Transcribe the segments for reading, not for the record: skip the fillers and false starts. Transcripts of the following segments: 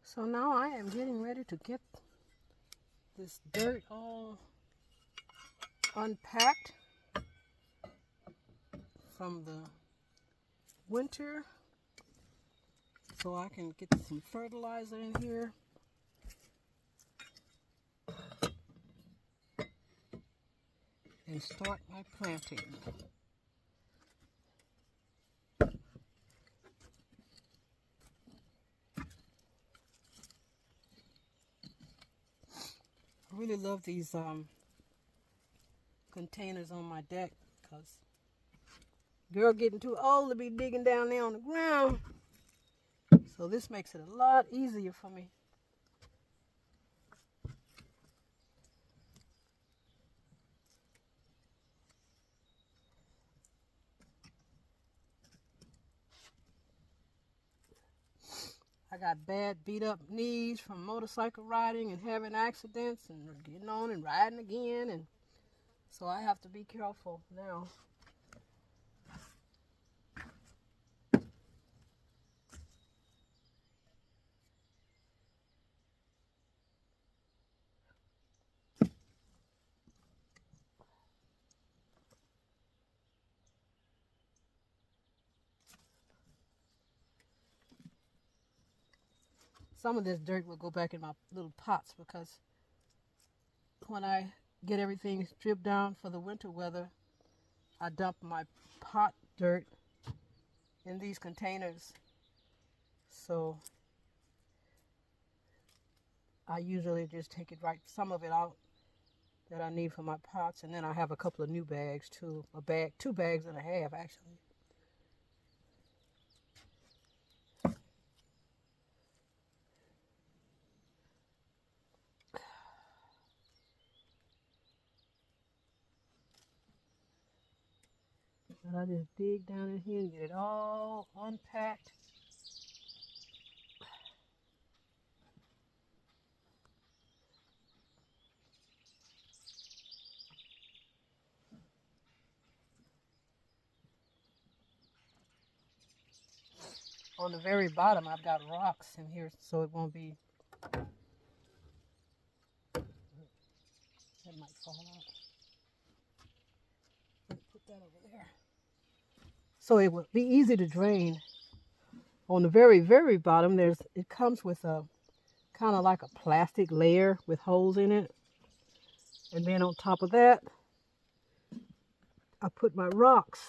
So now I am getting ready to get this dirt all unpacked from the winter so I can get some fertilizer in here. And start my planting. I really love these containers on my deck because girl getting too old to be digging down there on the ground. So this makes it a lot easier for me. I got bad beat up knees from motorcycle riding and having accidents and getting on and riding again, and so I have to be careful now. Some of this dirt will go back in my little pots because when I get everything stripped down for the winter weather, I dump my pot dirt in these containers. So I usually just take it right, some of it out that I need for my pots, and then I have a couple of new bags too. A bag, 2 bags and a half actually. And I just dig down in here and get it all unpacked. On the very bottom, I've got rocks in here, so it won't be, that might fall out. Put that over there. So it will be easy to drain. On the very, very bottom, it comes with a kind of like a plastic layer with holes in it. And then on top of that, I put my rocks.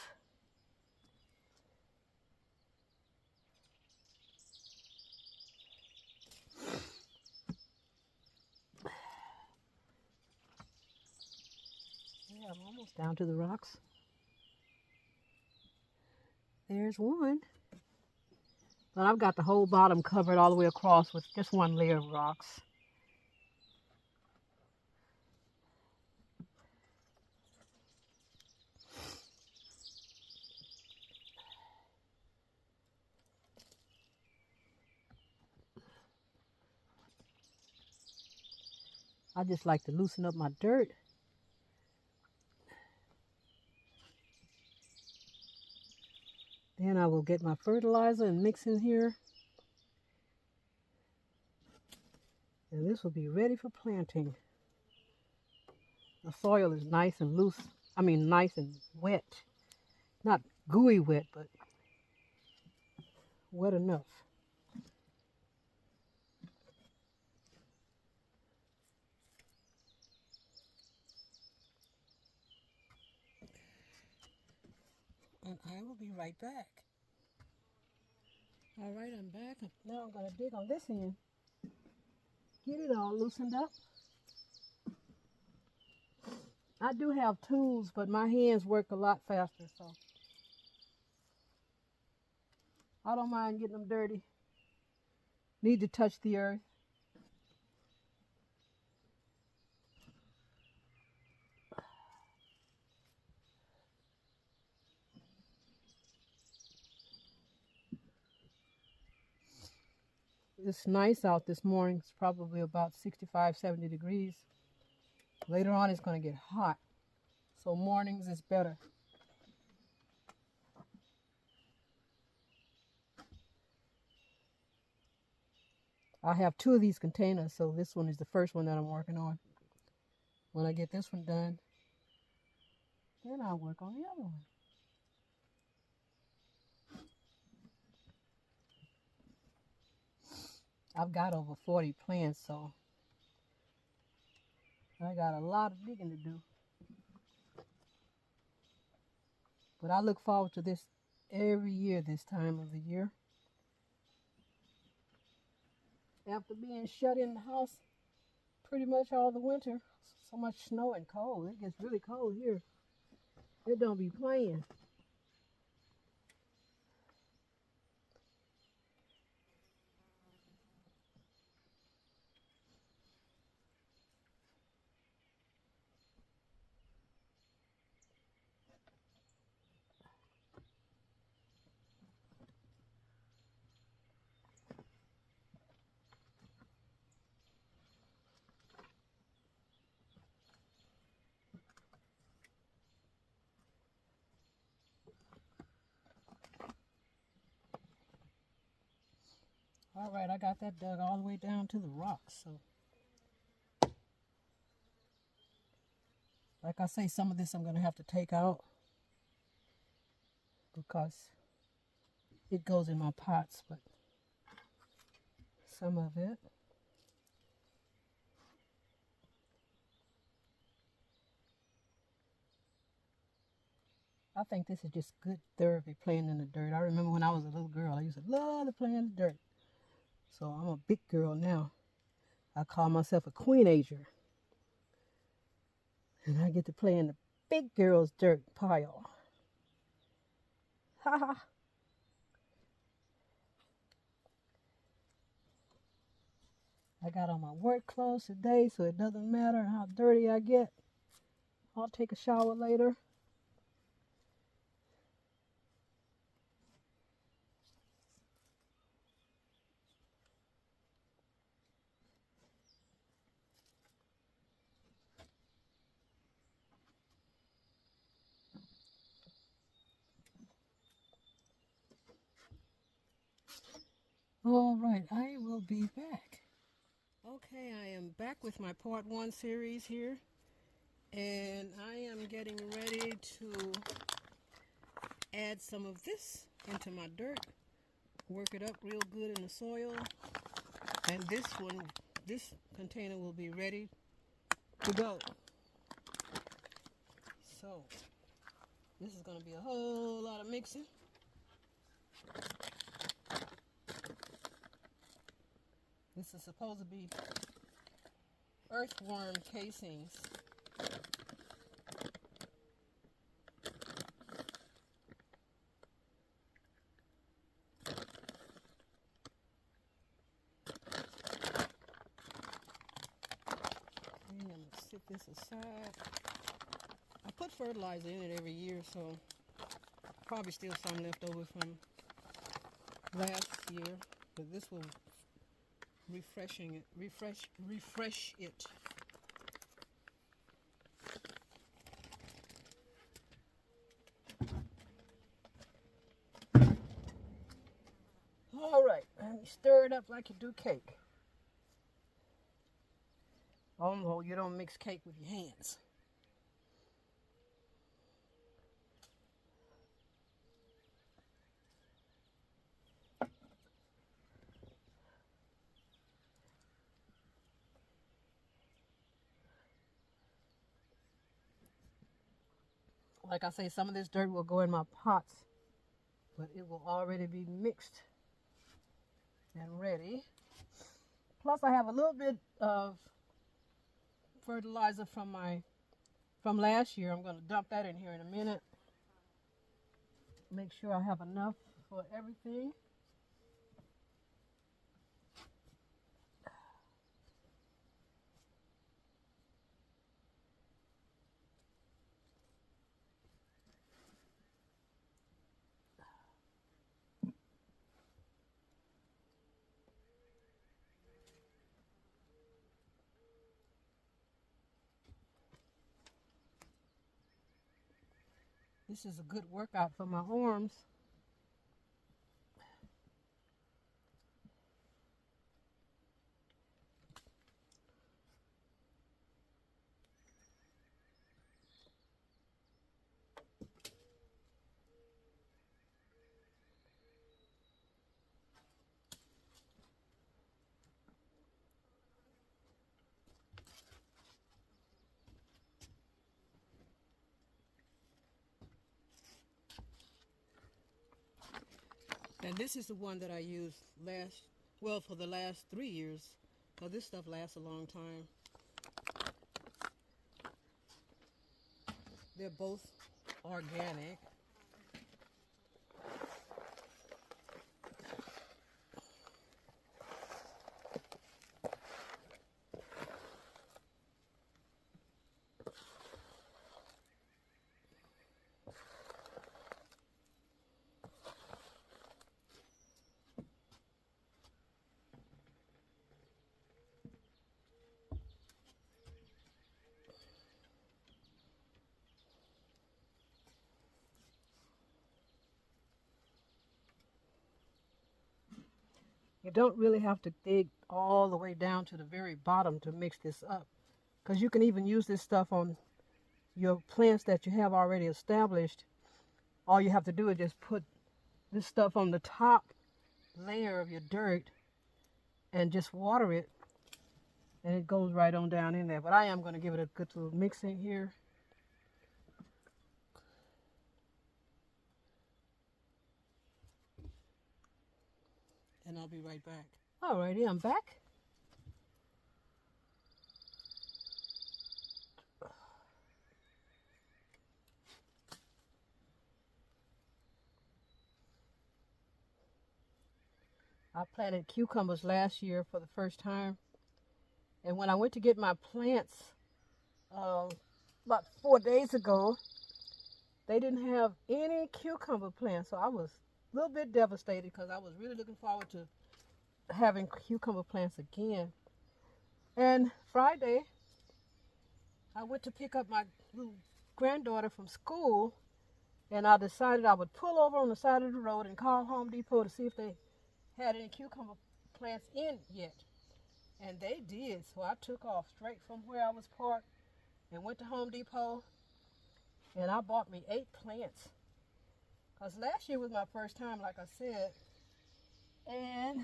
Yeah, I'm almost down to the rocks. There's one. But I've got the whole bottom covered all the way across with just one layer of rocks. I just like to loosen up my dirt. Then I will get my fertilizer and mix in here. And this will be ready for planting. The soil is nice and loose. I mean, nice and wet. Not gooey wet, but wet enough. And I will be right back. All right, I'm back. Now I'm going to dig on this end. Get it all loosened up. I do have tools, but my hands work a lot faster, so I don't mind getting them dirty. Need to touch the earth. It's nice out this morning. It's probably about 65, 70 degrees. Later on, it's going to get hot. So mornings is better. I have two of these containers, so this one is the first one that I'm working on. When I get this one done, then I'll work on the other one. I've got over 40 plants, so I got a lot of digging to do. But I look forward to this every year this time of the year. After being shut in the house pretty much all the winter, so much snow and cold. It gets really cold here. It don't be playing. All right, I got that dug all the way down to the rocks. So, like I say, some of this I'm going to have to take out because it goes in my pots, but some of it. I think this is just good therapy, playing in the dirt. I remember when I was a little girl, I used to love to play in the dirt. So I'm a big girl now. I call myself a queen-ager. And I get to play in the big girl's dirt pile. Ha ha. I got on my work clothes today, so it doesn't matter how dirty I get. I'll take a shower later. All right, I will be back. Okay, I am back with my part 1 series here, and I am getting ready to add some of this into my dirt, work it up real good in the soil, and this container will be ready to go. So, this is going to be a whole lot of mixing. This is supposed to be earthworm casings. And I'm going to sit this aside. I put fertilizer in it every year, so probably still some left over from last year, but this will refresh it. All right, and stir it up like you do cake. Although you don't mix cake with your hands. Like I say, some of this dirt will go in my pots, but it will already be mixed and ready. Plus I have a little bit of fertilizer from last year. I'm going to dump that in here in a minute. Make sure I have enough for everything. This is a good workout for my arms. And this is the one that I used for the last 3 years, because this stuff lasts a long time. They're both organic. You don't really have to dig all the way down to the very bottom to mix this up, because you can even use this stuff on your plants that you have already established. All you have to do is just put this stuff on the top layer of your dirt and just water it, and it goes right on down in there. But I am going to give it a good little mixing here. And I'll be right back. Alrighty, I'm back. I planted cucumbers last year for the first time. And when I went to get my plants about 4 days ago, they didn't have any cucumber plants. So I was a little bit devastated, because I was really looking forward to having cucumber plants again. And Friday, I went to pick up my little granddaughter from school, and I decided I would pull over on the side of the road and call Home Depot to see if they had any cucumber plants in yet. And they did. So I took off straight from where I was parked and went to Home Depot, and I bought me 8 plants. Because last year was my first time, like I said, and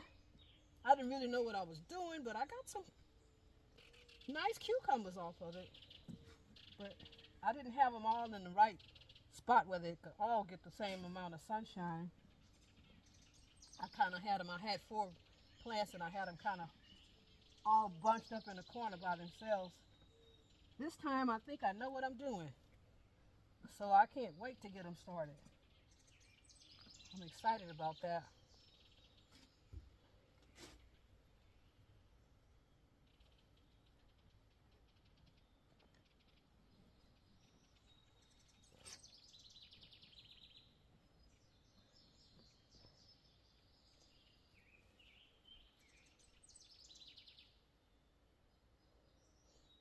I didn't really know what I was doing, but I got some nice cucumbers off of it. But I didn't have them all in the right spot where they could all get the same amount of sunshine. I kind of had them, I had 4 plants, and I had them kind of all bunched up in the corner by themselves. This time I think I know what I'm doing. So I can't wait to get them started. I'm excited about that.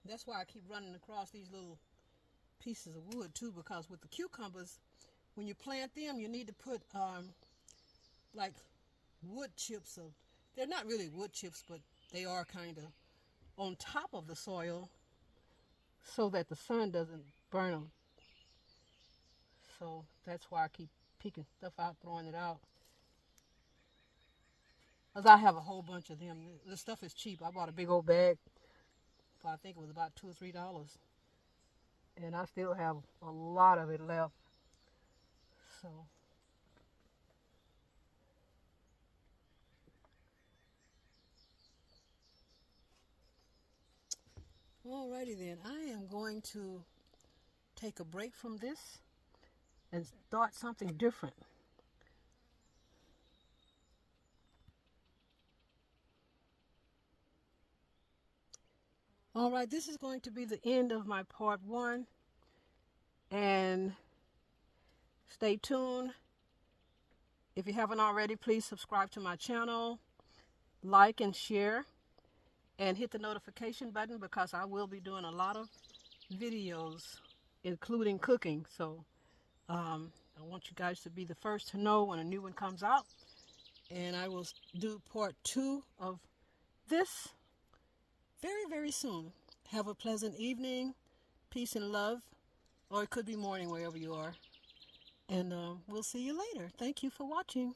That's why I keep running across these little pieces of wood too, because with the cucumbers, when you plant them, you need to put like wood chips. They're not really wood chips, but they are kind of on top of the soil so that the sun doesn't burn them. So that's why I keep picking stuff out, throwing it out. Because I have a whole bunch of them. The stuff is cheap. I bought a big old bag for, I think it was about $2 or $3. And I still have a lot of it left. So alrighty then, I am going to take a break from this and start something different. Alright, this is going to be the end of my part 1, and stay tuned. If you haven't already, please subscribe to my channel, like and share, and hit the notification button, because I will be doing a lot of videos, including cooking. So I want you guys to be the first to know when a new one comes out. And I will do part 2 of this very, very soon. Have a pleasant evening, peace and love, or it could be morning wherever you are. And we'll see you later. Thank you for watching.